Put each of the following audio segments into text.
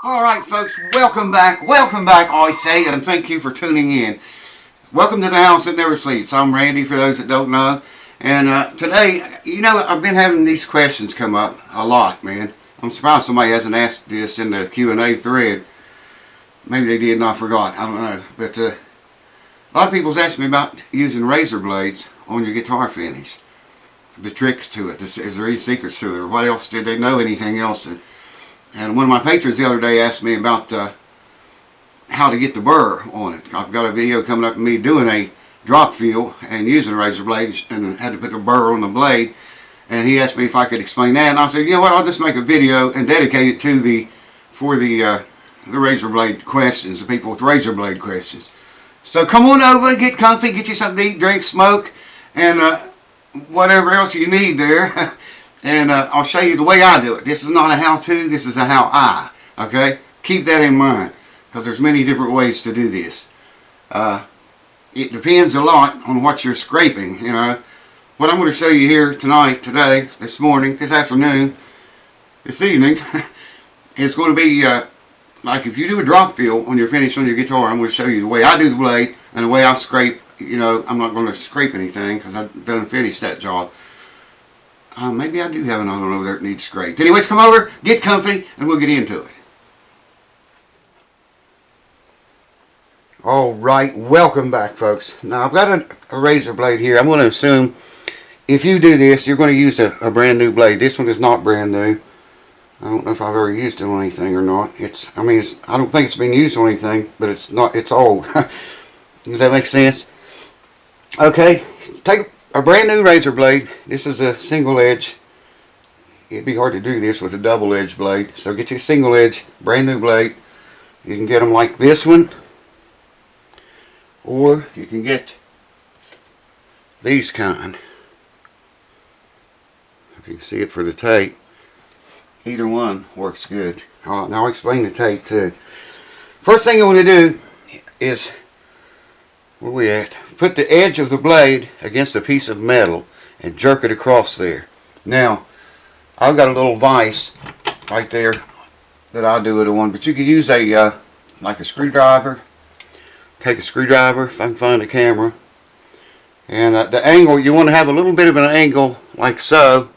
Alright folks, welcome back, I say, and thank you for tuning in. Welcome to the house that never sleeps. I'm Randy, for those that don't know. And today, you know, I've been having these questions come up a lot, man. I'm surprised somebody hasn't asked this in the Q&A thread. Maybe they did and I forgot, I don't know. But a lot of people's asked me about using razor blades on your guitar finish. The tricks to it, is there any secrets to it, or what else, did they know anything else? And one of my patrons the other day asked me about how to get the burr on it. I've got a video coming up of me doing a drop fill and using a razor blade, and had to put the burr on the blade. And he asked me if I could explain that, and I said, you know what, I'll just make a video and dedicate it to the razor blade questions, the people with razor blade questions. So come on over, get comfy, get you something to eat, drink, smoke, and whatever else you need there. And I'll show you the way I do it. This is not a how-to, this is a how-I. Okay? Keep that in mind, because there's many different ways to do this. It depends a lot on what you're scraping, you know. What I'm going to show you here tonight, today, this morning, this afternoon, this evening, is going to be like if you do a drop fill on your finish on your guitar. I'm going to show you the way I do the blade and the way I scrape. You know, I'm not going to scrape anything because I've done finished that job. Maybe I do have an iron over there that needs scraped. Anyways, come over, get comfy, and we'll get into it. Alright, welcome back, folks. Now, I've got a razor blade here. I'm going to assume if you do this, you're going to use a brand new blade. This one is not brand new. I don't know if I've ever used it on anything or not. I don't think it's been used on anything, but it's old. Does that make sense? Okay, take a brand new razor blade. This is a single edge. It'd be hard to do this with a double edge blade. So get you a single edge, brand new blade. You can get them like this one, or you can get these kind. If you can see it for the tape, either one works good. Now I'll explain the tape too. First thing you want to do is, where we at? Put the edge of the blade against a piece of metal and jerk it across there. Now, I've got a little vise right there that I do it on, but you could use a like a screwdriver. Take a screwdriver, if I can find a camera, and the angle, you want to have a little bit of an angle like so.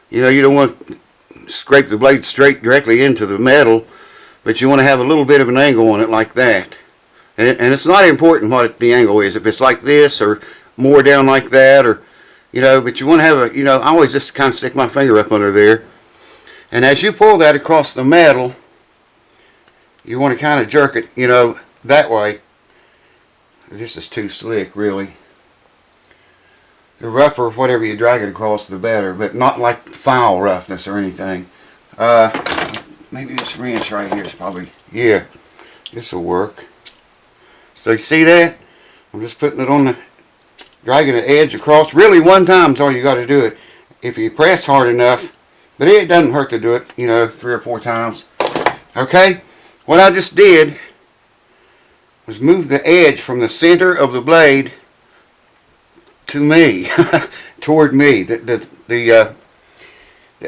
You know, you don't want to scrape the blade straight directly into the metal, but you want to have a little bit of an angle on it like that. And it's not important what the angle is, if it's like this or more down like that, or, you know, but you want to have a, you know, I always just kind of stick my finger up under there. And as you pull that across the metal, you want to kind of jerk it, you know, that way. This is too slick, really. The rougher, whatever you drag it across, the better, but not like foul roughness or anything. Maybe this wrench right here is probably, yeah, this will work. So you see that? I'm just putting it on the, dragging the edge across. Really, one time is all you got to do it. If you press hard enough, but it doesn't hurt to do it, you know, 3 or 4 times. Okay? What I just did was move the edge from the center of the blade to me, toward me. The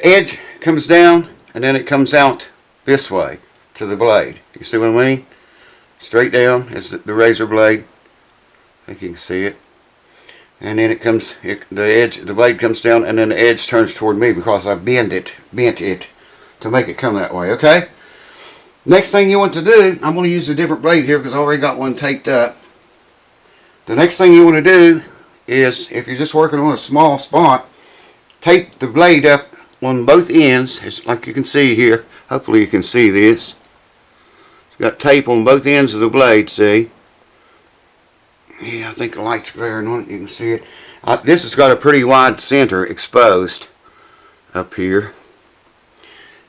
edge comes down, and then it comes out this way to the blade. You see what I mean? Straight down is the razor blade. I think you can see it. And then it comes, the blade comes down, and then the edge turns toward me because I bent it to make it come that way. Okay? Next thing you want to do, I'm going to use a different blade here because I already got one taped up. The next thing you want to do is, if you're just working on a small spot, tape the blade up on both ends. It's like you can see here. Hopefully you can see this. Got tape on both ends of the blade, see? Yeah, I think the light's glaring on it. You can see it. This has got a pretty wide center exposed up here.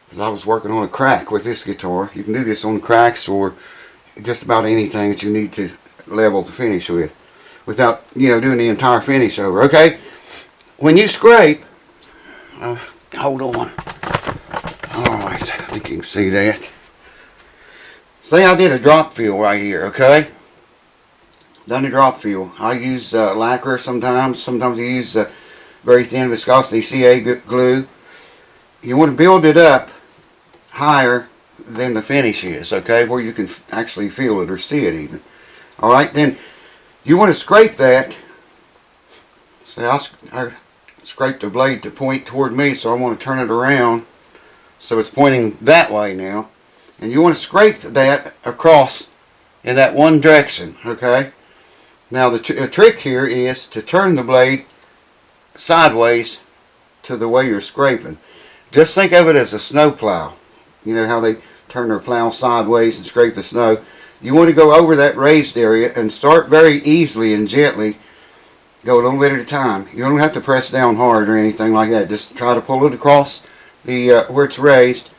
Because I was working on a crack with this guitar. You can do this on cracks or just about anything that you need to level the finish with, without, you know, doing the entire finish over. Okay? When you scrape, hold on. Alright, I think you can see that. Say I did a drop fill right here, okay? Done a drop fill. I use lacquer sometimes. Sometimes I use very thin viscosity CA glue. You want to build it up higher than the finish is, okay, where you can actually feel it or see it even. Alright, then you want to scrape that. See, I scraped the blade to point toward me, so I want to turn it around so it's pointing that way now. And you want to scrape that across in that one direction, okay? Now the trick here is to turn the blade sideways to the way you're scraping. Just think of it as a snow plow. You know how they turn their plow sideways and scrape the snow? You want to go over that raised area and start very easily and gently. Go a little bit at a time. You don't have to press down hard or anything like that. Just try to pull it across the where it's raised,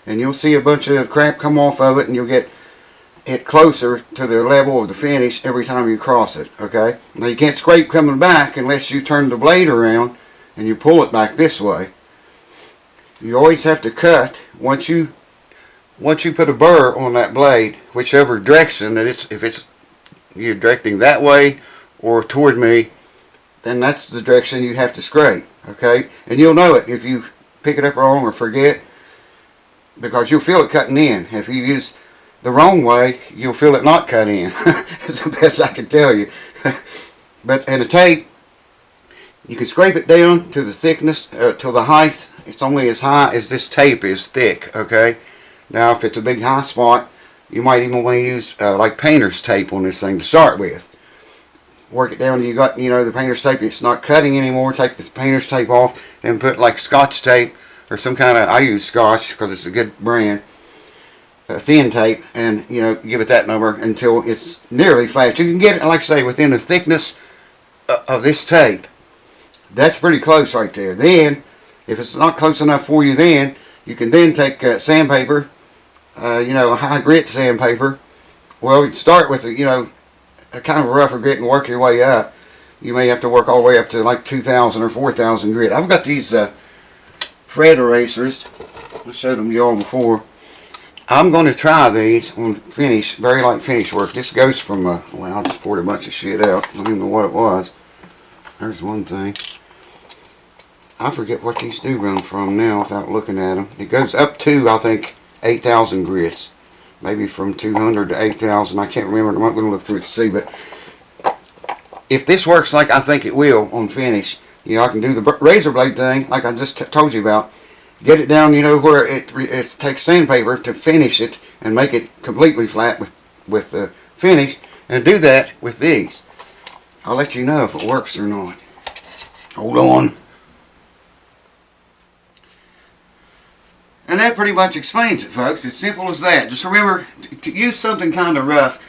and you'll see a bunch of crap come off of it, and you'll get it closer to the level of the finish every time you cross it. Okay? Now you can't scrape coming back unless you turn the blade around and you pull it back this way. You always have to cut once you put a burr on that blade, whichever direction that it's, if it's you're directing that way or toward me, then that's the direction you have to scrape. Okay? And you'll know it if you pick it up wrong or forget, because you'll feel it cutting in. If you use the wrong way, you'll feel it not cut in. That's the best I can tell you. But in a tape, you can scrape it down to the thickness, to the height. It's only as high as this tape is thick, okay? Now, if it's a big high spot, you might even want to use like painter's tape on this thing to start with. Work it down till you got, you know, the painter's tape. It's not cutting anymore. Take this painter's tape off and put like Scotch tape or some kind of, I use Scotch because it's a good brand, thin tape, and, you know, give it that number until it's nearly flat. You can get it, like I say, within the thickness of this tape. That's pretty close right there. Then, if it's not close enough for you, then you can then take sandpaper, you know, a high grit sandpaper. Well, you start with, you know, a kind of a rougher grit and work your way up. You may have to work all the way up to like 2,000 or 4,000 grit. I've got these Fred erasers. I showed them to y'all before. I'm going to try these on finish, very light finish work. This goes from, well, I just poured a bunch of shit out. I don't even know what it was. There's one thing. I forget what these do run from now without looking at them. It goes up to, I think, 8,000 grits. Maybe from 200 to 8,000. I can't remember. I'm not going to look through it to see. But if this works like I think it will on finish, you know, I can do the razor blade thing like I just told you about. Get it down, you know, where it takes sandpaper to finish it and make it completely flat with the finish. And do that with these. I'll let you know if it works or not. Hold on. And that pretty much explains it, folks. It's simple as that. Just remember to use something kind of rough.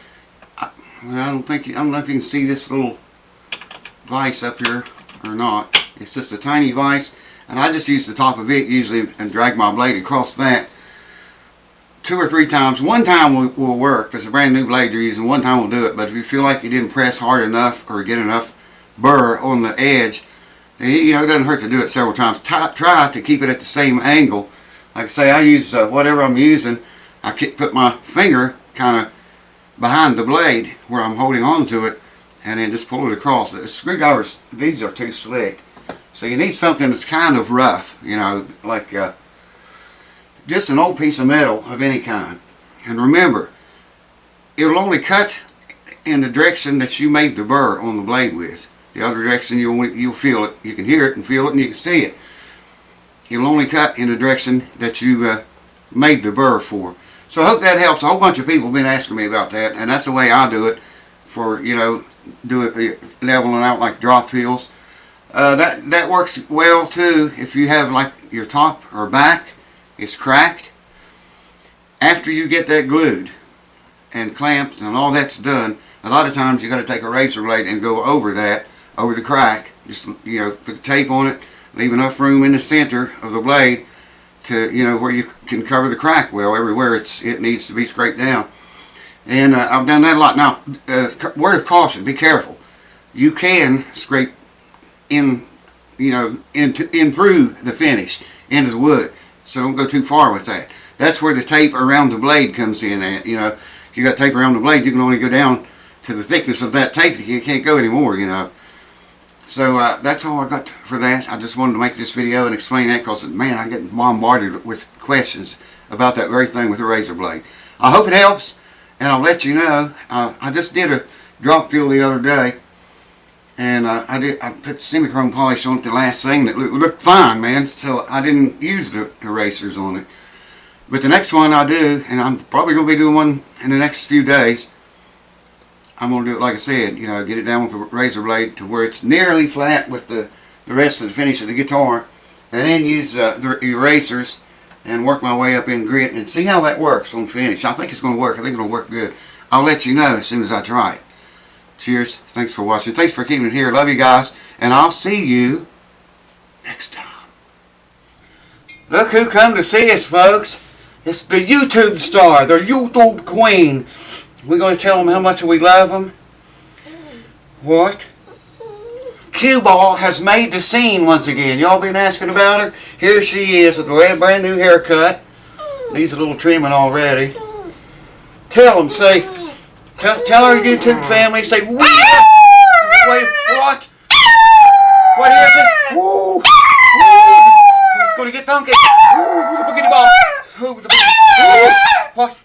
I don't know if you can see this little vise up here or not. It's just a tiny vise, and I just use the top of it usually and drag my blade across that 2 or 3 times. One time will work. If it's a brand new blade you're using, one time will do it. But if you feel like you didn't press hard enough or get enough burr on the edge, you know, it doesn't hurt to do it several times. Try to keep it at the same angle. Like I say, I use whatever I'm using. I put my finger kind of behind the blade where I'm holding on to it, and then just pull it across. The screwdrivers, these are too slick. So you need something that's kind of rough, you know, like just an old piece of metal of any kind. And remember, it'll only cut in the direction that you made the burr on the blade with. The other direction, you'll feel it. You can hear it and feel it and you can see it. You'll only cut in the direction that you made the burr for. So I hope that helps. A whole bunch of people have been asking me about that, and that's the way I do it for, you know, do it leveling out like drop fills. That works well too if you have like your top or back is cracked. After you get that glued and clamped and all that's done, a lot of times you got to take a razor blade and go over that, over the crack. Just, you know, put the tape on it, leave enough room in the center of the blade to, you know, where you can cover the crack well everywhere it needs to be scraped down. And I've done that a lot. Now, word of caution: be careful. You can scrape in, you know, in through the finish into the wood, so don't go too far with that. That's where the tape around the blade comes in at. You know, if you got tape around the blade, you can only go down to the thickness of that tape. You can't go anymore, you know. So that's all I got for that. I just wanted to make this video and explain that because, man, I get bombarded with questions about that very thing with the razor blade. I hope it helps, and I'll let you know. I just did a drop fill the other day, and I put semichrome polish on it the last thing that looked fine, man. So I didn't use the erasers on it. But the next one I do, and I'm probably going to be doing one in the next few days, I'm going to do it like I said, you know, get it down with the razor blade to where it's nearly flat with the rest of the finish of the guitar, and then use the erasers and work my way up in grit and see how that works on finish. I think it's going to work. I think it'll work good. I'll let you know as soon as I try it. Cheers. Thanks for watching. Thanks for keeping it here. Love you guys, and I'll see you next time. Look who come to see us, folks. It's the YouTube star, the YouTube queen. We're going to tell them how much we love them. What? Cue Ball has made the scene once again. Y'all been asking about her? Here she is with a brand new haircut. Needs a little trimming already. Tell them, say, tell our YouTube family, say, wait, what? What is it? Woo! He's going to get donkey. Woo, the boogity ball. Who the boogity? What?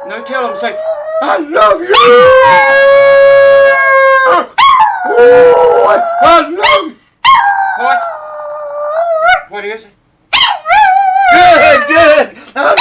Now tell them, say, I love you! I love you! What? What is it? Good, good! I'm